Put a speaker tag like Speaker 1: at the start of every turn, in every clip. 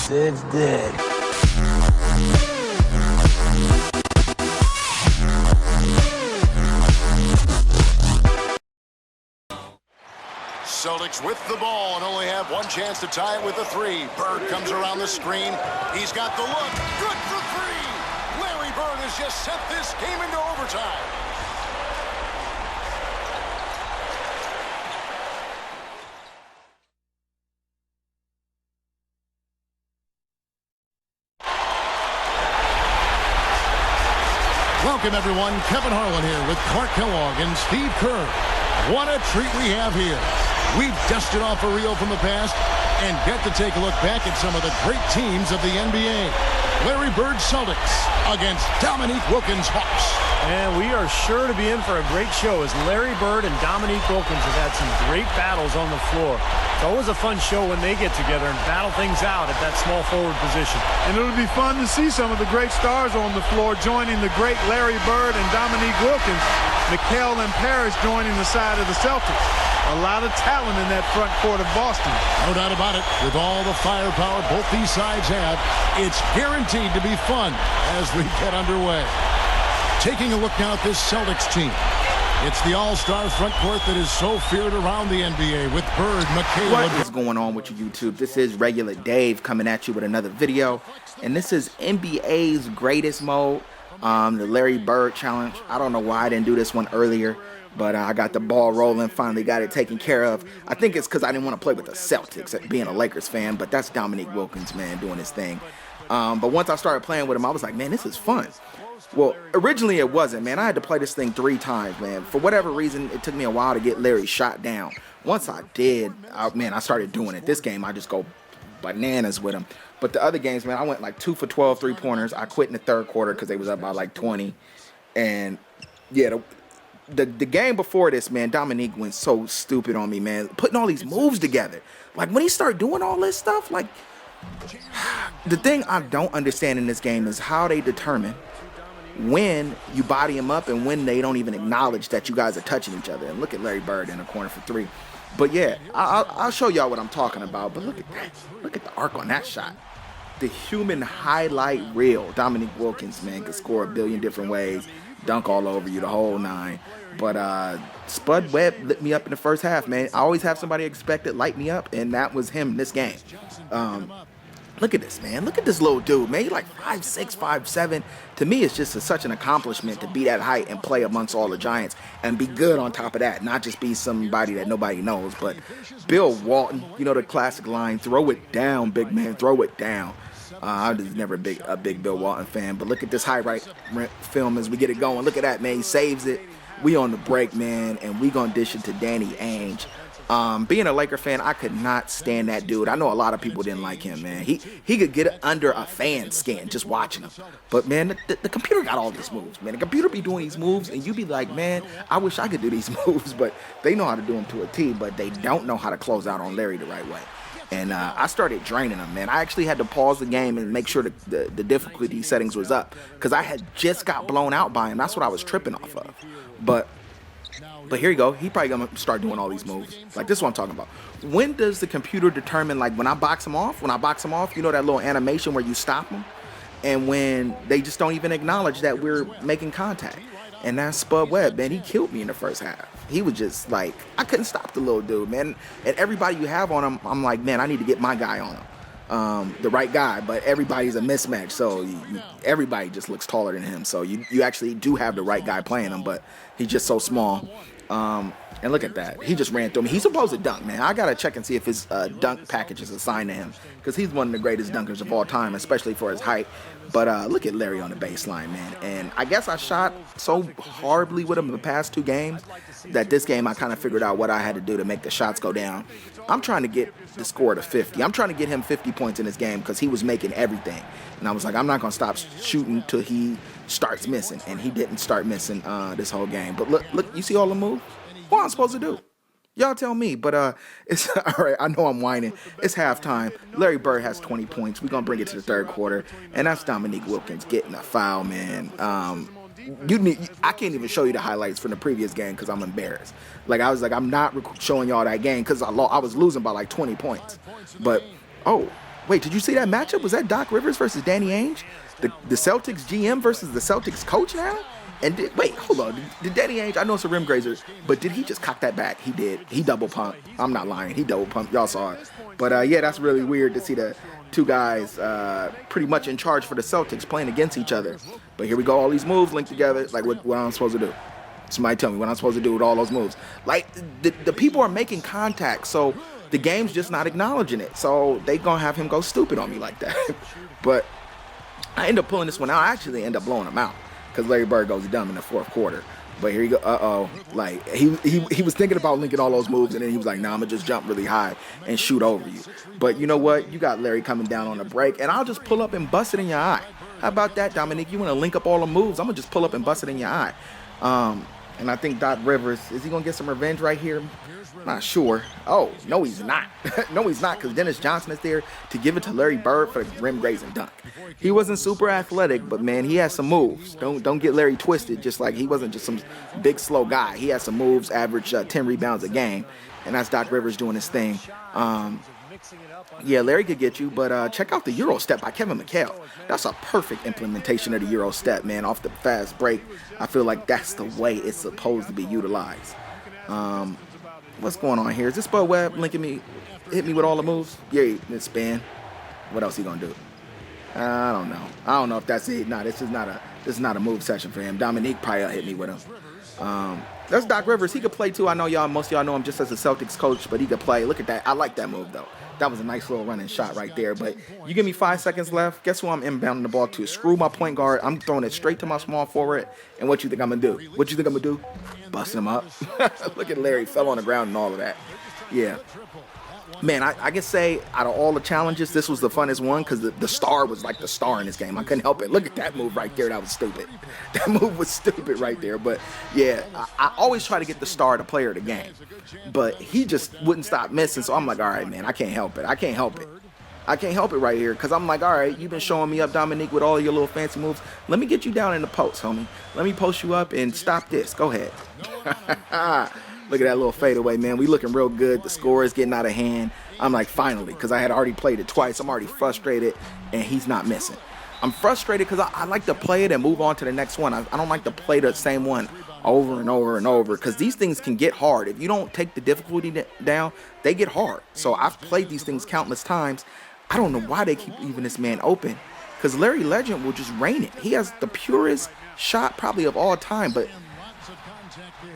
Speaker 1: Sid's dead.
Speaker 2: Celtics with the ball and only have one chance to tie it with a three. Bird comes around the screen. He's got the look. Good for three. Larry Bird has just sent this game into overtime. Welcome, everyone. Kevin Harlan here with Clark Kellogg and Steve Kerr. What a treat we have here. We've dusted off a reel from the past and get to take a look back at some of the great teams of the NBA. Larry Bird Celtics against Dominique Wilkins Hawks.
Speaker 3: And we are sure to be in for a great show as Larry Bird and Dominique Wilkins have had some great battles on the floor. It's always a fun show when they get together and battle things out at that small forward position.
Speaker 4: And it'll be fun to see some of the great stars on the floor joining the great Larry Bird and Dominique Wilkins. Mikal and Parrish joining the side of the Celtics. A lot of talent in that front court of Boston.
Speaker 2: No doubt about it. With all the firepower both these sides have, it's guaranteed to be fun as we get underway. Taking a look now at this Celtics team. It's the all-star front court that is so feared around the NBA with Bird, McHale.
Speaker 5: What is going on with you, YouTube? This is Regular Dave coming at you with another video. And this is NBA's greatest mode, the Larry Bird challenge. I don't know why I didn't do this one earlier, but I got the ball rolling, finally got it taken care of. I think it's because I didn't want to play with the Celtics, being a Lakers fan, but that's Dominique Wilkins, man, doing his thing. But once I started playing with him, I was like, man, this is fun. Well, originally it wasn't, man. I had to play this thing 3 times, man. For whatever reason, it took me a while to get Larry shot down. Once I did, I started doing it. This game, I just go bananas with him. But the other games, man, I went like 2 for 12 3-pointers. I quit in the third quarter because they was up by like 20. And, yeah, the game before this, man, Dominique went so stupid on me, man. Putting all these moves together. Like, when he started doing all this stuff, like, the thing I don't understand in this game is how they determine when you body him up and when they don't even acknowledge that you guys are touching each other. And look at Larry Bird in the corner for 3. But yeah, I'll show y'all what I'm talking about. But look at that. Look at the arc on that shot. The human highlight reel. Dominique Wilkins, man, could score a billion different ways. Dunk all over you, the whole 9. But Spud Webb lit me up in the first half, man. I always have somebody expected light me up, and that was him this game. Look at this, man. Look at this little dude, man. He's like 5'6", 5'7". To me, it's just such an accomplishment to be that height and play amongst all the giants and be good on top of that, not just be somebody that nobody knows. But Bill Walton, you know the classic line, throw it down, big man, throw it down. I was never a big Bill Walton fan, but look at this highlight film as we get it going. Look at that, man. He saves it. We on the break, man, and we going to dish it to Danny Ainge. Being a Laker fan, I could not stand that dude. I know a lot of people didn't like him, man. He could get under a fan's skin just watching him. But, man, the computer got all these moves, man. The computer be doing these moves, and you be like, man, I wish I could do these moves. But they know how to do them to a T, but they don't know how to close out on Larry the right way. And I started draining him, man. I actually had to pause the game and make sure the difficulty settings was up because I had just got blown out by him. That's what I was tripping off of. But here you go. He probably gonna start doing all these moves. Like, this is what I'm talking about. When does the computer determine, like, when I box him off, you know that little animation where you stop him? And when they just don't even acknowledge that we're making contact. And that's Spud Webb, man. He killed me in the first half. He was just like, I couldn't stop the little dude, man. And everybody you have on him, I'm like, man, I need to get my guy on him. The right guy, but everybody's a mismatch. So everybody just looks taller than him. So you actually do have the right guy playing him, but he's just so small. And look at that. He just ran through me. He's supposed to dunk, man. I got to check and see if his dunk package is assigned to him because he's one of the greatest dunkers of all time, especially for his height. But look at Larry on the baseline, man. And I guess I shot so horribly with him in the past 2 games that this game I kind of figured out what I had to do to make the shots go down. I'm trying to get the score to 50. I'm trying to get him 50 points in this game because he was making everything. And I was like, I'm not going to stop shooting till he starts missing. And he didn't start missing this whole game. But look, you see all the moves? What am I supposed to do? Y'all tell me, but it's all right. I know I'm whining. It's halftime. Larry Bird has 20 points. We're gonna bring it to the third quarter, and that's Dominique Wilkins getting a foul, man. I can't even show you the highlights from the previous game because I'm embarrassed. Like I was like, I'm not showing y'all that game because I was losing by like 20 points. But Wait, did you see that matchup? Was that Doc Rivers versus Danny Ainge? The Celtics GM versus the Celtics coach now? And wait, hold on. Did Danny Ainge, I know it's a rim grazer, but did he just cock that back? He did. He double pumped. I'm not lying. He double pumped. Y'all saw it. But yeah, that's really weird to see the two guys pretty much in charge for the Celtics playing against each other. But here we go. All these moves linked together. Like, what I'm supposed to do? Somebody tell me what I'm supposed to do with all those moves. Like, the people are making contact, so the game's just not acknowledging it. So they gonna have him go stupid on me like that. But I end up pulling this one out. I actually end up blowing him out because Larry Bird goes dumb in the fourth quarter. But here you go. Like, he was thinking about linking all those moves, and then he was like, nah, I'm going to just jump really high and shoot over you. But you know what? You got Larry coming down on the break, and I'll just pull up and bust it in your eye. How about that, Dominique? You want to link up all the moves? I'm going to just pull up and bust it in your eye. And I think Doc Rivers, is he going to get some revenge right here? Not sure. Oh, no, he's not. No, he's not, because Dennis Johnson is there to give it to Larry Bird for the rim grazing dunk. He wasn't super athletic, but, man, he has some moves. Don't get Larry twisted, just like he wasn't just some big, slow guy. He has some moves, average 10 rebounds a game, and that's Doc Rivers doing his thing. Yeah, Larry could get you, but check out the Euro step by Kevin McHale. That's a perfect implementation of the Euro step, man, off the fast break. I feel like that's the way it's supposed to be utilized. What's going on here? Is this Bud Webb linking me, hit me with all the moves? Yeah, it's spin. What else he gonna do? I don't know. I don't know if that's it. Nah, this is not a move session for him. Dominique probably hit me with him. That's Doc Rivers. He could play too. I know most of y'all know him just as a Celtics coach, but he could play. Look at that. I like that move though. That was a nice little running shot right there. But you give me 5 seconds left. Guess who I'm inbounding the ball to? Screw my point guard. I'm throwing it straight to my small forward. And what you think I'm going to do? What you think I'm going to do? Busting him up. Look at Larry. Fell on the ground and all of that. Yeah. Man, I can say out of all the challenges, this was the funnest one because the star was like the star in this game. I couldn't help it. Look at that move right there. That was stupid. That move was stupid right there. But, yeah, I always try to get the star, the player of the game. But he just wouldn't stop missing. So I'm like, all right, man, I can't help it. I can't help it right here because I'm like, all right, you've been showing me up, Dominique, with all your little fancy moves. Let me get you down in the post, homie. Let me post you up and stop this. Go ahead. Look at that little fadeaway, man. We looking real good. The score is getting out of hand. I'm like, finally, because I had already played it twice. I'm already frustrated, and he's not missing. I'm frustrated because I like to play it and move on to the next one. I don't like to play the same one over and over and over because these things can get hard. If you don't take the difficulty down, they get hard. So I've played these things countless times. I don't know why they keep leaving this man open because Larry Legend will just rain it. He has the purest shot probably of all time, but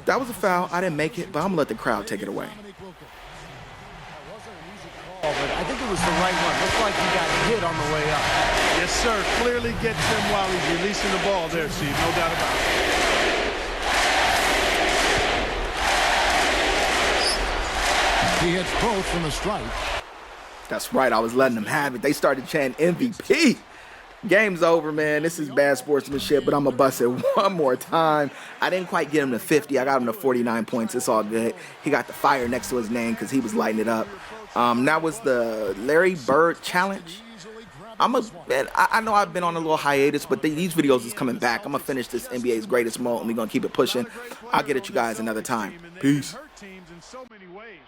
Speaker 5: that was a foul. I didn't make it, but I'm going to let the crowd take it away.
Speaker 3: But I think it was the right one. Looked like he got hit on the way up.
Speaker 4: Yes, sir. Clearly gets him while he's releasing the ball there, Steve. No doubt about it.
Speaker 2: He hits both from the stripe.
Speaker 5: That's right. I was letting them have it. They started chanting MVP. Game's over, man. This is bad sportsmanship, but I'm going to bust it one more time. I didn't quite get him to 50. I got him to 49 points. It's all good. He got the fire next to his name because he was lighting it up. That was the Larry Bird challenge. I know I've been on a little hiatus, but these videos is coming back. I'm going to finish this NBA's greatest mode, and we're going to keep it pushing. I'll get at you guys another time. Peace.
Speaker 4: Hurt teams in so many ways.